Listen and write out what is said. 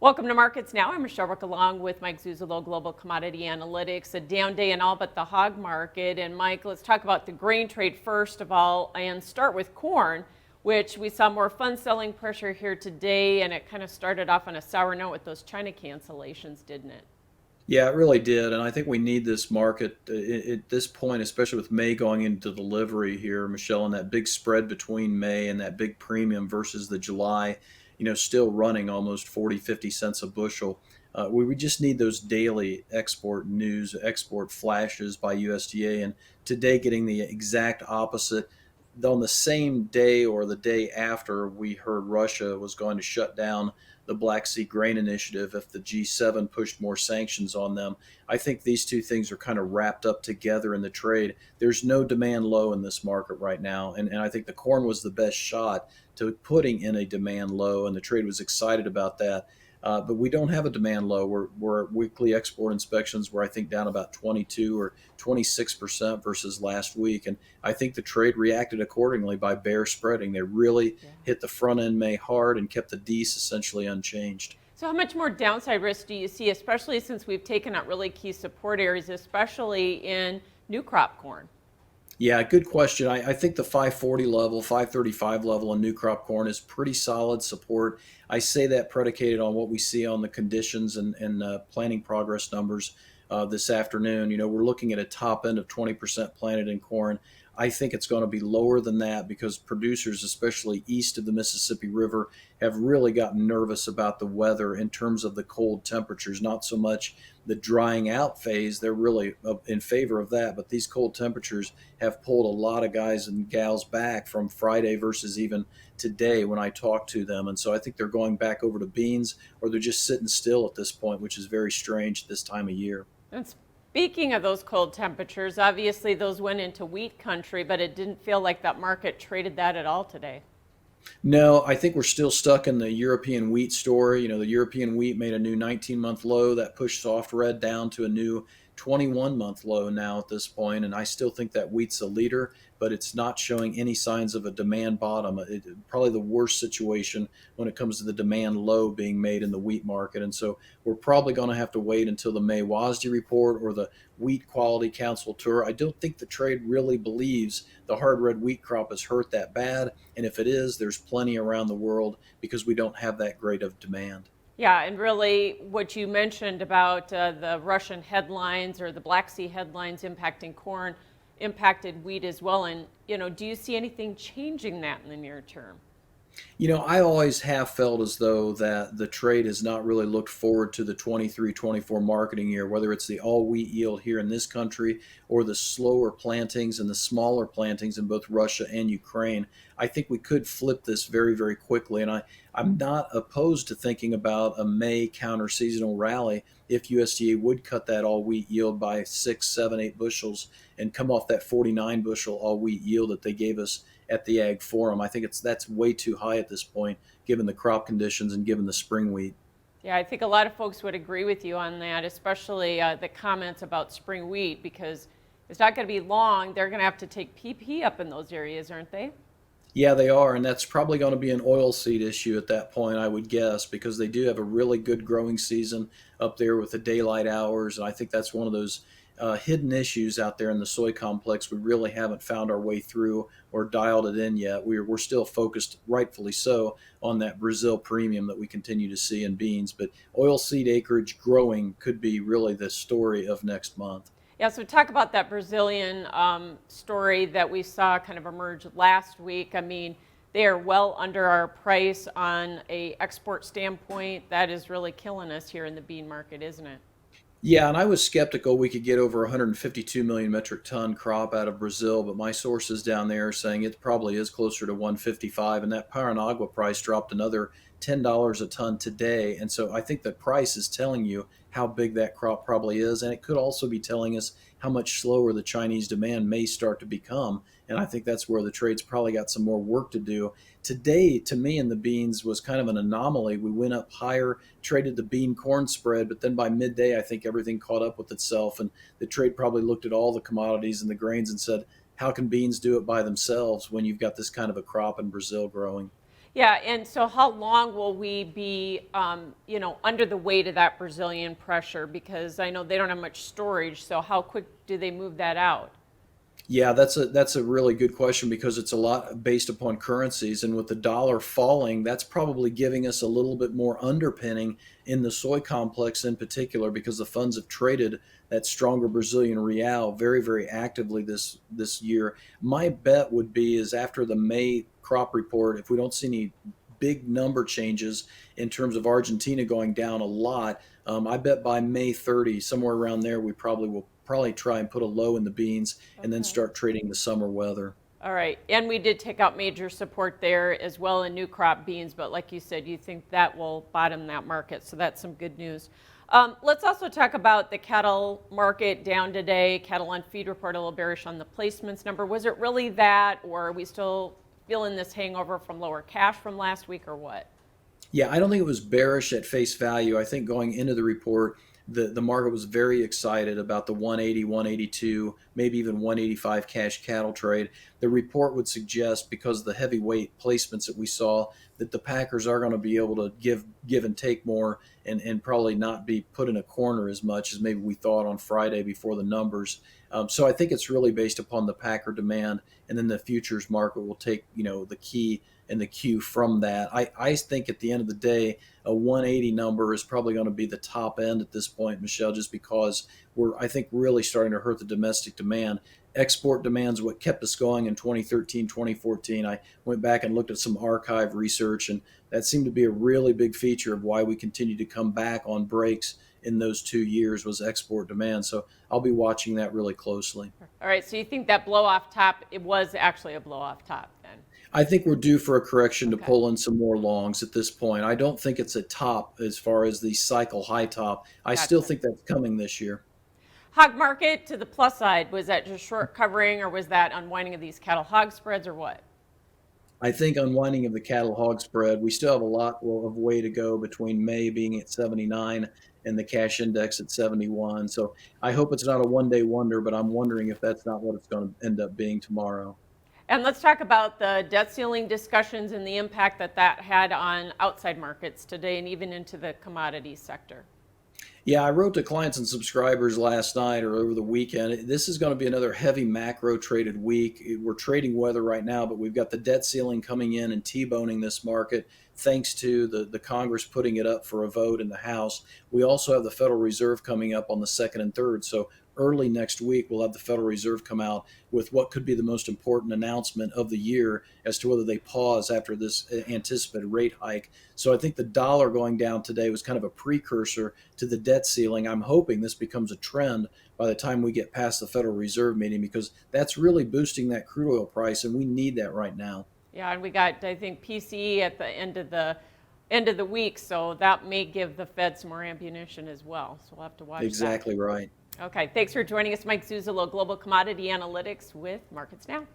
Welcome to Markets Now. I'm Michelle Rook along with Mike Zuzolo, Global Commodity Analytics. A down day in all but the hog market. And Mike, let's talk about the grain trade first of all and start with corn, which we saw more fund selling pressure here today. And it kind of started off on a sour note with those China cancellations, didn't it? Yeah, it really did, and I think we need this market at this point, especially with May going into delivery here, Michelle, and that big spread between May and that big premium versus the July, still running almost 40, 50 cents a bushel. We just need those daily export news, export flashes by USDA, and today getting the exact opposite. On the same day or the day after, we heard Russia was going to shut down the Black Sea Grain Initiative if the G7 pushed more sanctions on them. I think these two things are kind of wrapped up together in the trade. There's no demand low in this market right now, and I think the corn was the best shot to putting in a demand low, and the trade was excited about that. But we don't have a demand low. We're weekly export inspections were, I think, down about 22 or 26% versus last week. And I think the trade reacted accordingly by bear spreading. They really Yeah. hit the front end May hard and kept the D's essentially unchanged. So how much more downside risk do you see, especially since we've taken out really key support areas, especially in new crop corn? Yeah, good question. I think the 540 level, 535 level in new crop corn is pretty solid support. I say that predicated on what we see on the conditions and planting progress numbers this afternoon. We're looking at a top end of 20% planted in corn. I think it's going to be lower than that because producers, especially east of the Mississippi River, have really gotten nervous about the weather in terms of the cold temperatures, not so much the drying out phase. They're really in favor of that, but these cold temperatures have pulled a lot of guys and gals back from Friday versus even today when I talk to them. And so I think they're going back over to beans or they're just sitting still at this point, which is very strange this time of year. And speaking of those cold temperatures, obviously those went into wheat country, but it didn't feel like that market traded that at all today. No, I think we're still stuck in the European wheat story. The European wheat made a new 19-month low that pushed soft red down to a new 21-month low now at this point. And I still think that wheat's a leader, but it's not showing any signs of a demand bottom. Probably the worst situation when it comes to the demand low being made in the wheat market. And so we're probably going to have to wait until the May WASDE report or the Wheat Quality Council tour. I don't think the trade really believes the hard red wheat crop is hurt that bad. And if it is, there's plenty around the world because we don't have that great of demand. Yeah, and really what you mentioned about the Russian headlines or the Black Sea headlines impacting corn impacted wheat as well. And, do you see anything changing that in the near term? I always have felt as though that the trade has not really looked forward to the 23-24 marketing year, whether it's the all wheat yield here in this country or the slower plantings and the smaller plantings in both Russia and Ukraine. I think we could flip this very, very quickly. And I'm not opposed to thinking about a May counter seasonal rally if USDA would cut that all wheat yield by 6, 7, 8 bushels and come off that 49 bushel all wheat yield that they gave us at the Ag Forum. I think that's way too high at this point, given the crop conditions and given the spring wheat. Yeah, I think a lot of folks would agree with you on that, especially the comments about spring wheat, because it's not going to be long. They're going to have to take PP up in those areas, aren't they? Yeah, they are, and that's probably going to be an oilseed issue at that point, I would guess, because they do have a really good growing season up there with the daylight hours, and I think that's one of those hidden issues out there in the soy complex we really haven't found our way through or dialed it in yet. We're still focused, rightfully so, on that Brazil premium that we continue to see in beans, but oilseed acreage growing could be really the story of next month. Yeah, so talk about that Brazilian story that we saw kind of emerge last week. I mean, they are well under our price on a export standpoint. That is really killing us here in the bean market, isn't it? Yeah, and I was skeptical we could get over 152 million metric ton crop out of Brazil, but my sources down there are saying it probably is closer to 155, and that Paranagua price dropped another $10 a ton today. And so I think the price is telling you how big that crop probably is, and it could also be telling us how much slower the Chinese demand may start to become. And I think that's where the trade's probably got some more work to do. Today, to me, in the beans was kind of an anomaly. We went up higher, traded the bean corn spread, but then by midday, I think everything caught up with itself. And the trade probably looked at all the commodities and the grains and said, how can beans do it by themselves when you've got this kind of a crop in Brazil growing? Yeah, and so how long will we be, under the weight of that Brazilian pressure? Because I know they don't have much storage, so how quick do they move that out? Yeah, that's a really good question because it's a lot based upon currencies, and with the dollar falling, that's probably giving us a little bit more underpinning in the soy complex in particular because the funds have traded that stronger Brazilian real very, very actively this year. My bet would be is after the May crop report, if we don't see any big number changes in terms of Argentina going down a lot, I bet by May 30, somewhere around there, we probably will probably try and put a low in the beans and then Okay. start trading the summer weather. All right, and we did take out major support there as well in new crop beans, but like you said, you think that will bottom that market, so that's some good news. Let's also talk about the cattle market down today. Cattle on feed report a little bearish on the placements number. Was it really that, or are we still feeling this hangover from lower cash from last week, or what? Yeah, I don't think it was bearish at face value. I think going into the report, the market was very excited about the 180, 182, maybe even 185 cash cattle trade. The report would suggest, because of the heavyweight placements that we saw, that the Packers are going to be able to give and take more and probably not be put in a corner as much as maybe we thought on Friday before the numbers. So I think it's really based upon the Packer demand, and then the futures market will take the key and the cue from that. I think at the end of the day, a 180 number is probably going to be the top end at this point, Michelle, just because we're, I think, really starting to hurt the domestic demand. Export demand is what kept us going in 2013, 2014. I went back and looked at some archive research, and that seemed to be a really big feature of why we continued to come back on breaks in those 2 years was export demand. So I'll be watching that really closely. All right, so you think that blow off top, it was actually a blow off top then? I think we're due for a correction to Okay, pull in some more longs at this point. I don't think it's a top as far as the cycle high top. I still gotcha. think that's coming this year. Hog market to the plus side, was that just short covering or was that unwinding of these cattle hog spreads or what? I think unwinding of the cattle hog spread, we still have a lot of way to go between May being at 79 and the cash index at 71. So I hope it's not a 1 day wonder, but I'm wondering if that's not what it's going to end up being tomorrow. And let's talk about the debt ceiling discussions and the impact that that had on outside markets today and even into the commodities sector. Yeah, I wrote to clients and subscribers last night or over the weekend. This is going to be another heavy macro traded week. We're trading weather right now, but we've got the debt ceiling coming in and T-boning this market thanks to the Congress putting it up for a vote in the House. We also have the Federal Reserve coming up on the 2nd and 3rd. So early next week, we'll have the Federal Reserve come out with what could be the most important announcement of the year as to whether they pause after this anticipated rate hike. So I think the dollar going down today was kind of a precursor to the debt ceiling. I'm hoping this becomes a trend by the time we get past the Federal Reserve meeting because that's really boosting that crude oil price, and we need that right now. Yeah, and we got, I think, PCE at the end of the week, so that may give the Fed some more ammunition as well. So we'll have to watch that. Exactly right. Okay, thanks for joining us, Mike Zuzolo, Global Commodity Analytics with Markets Now.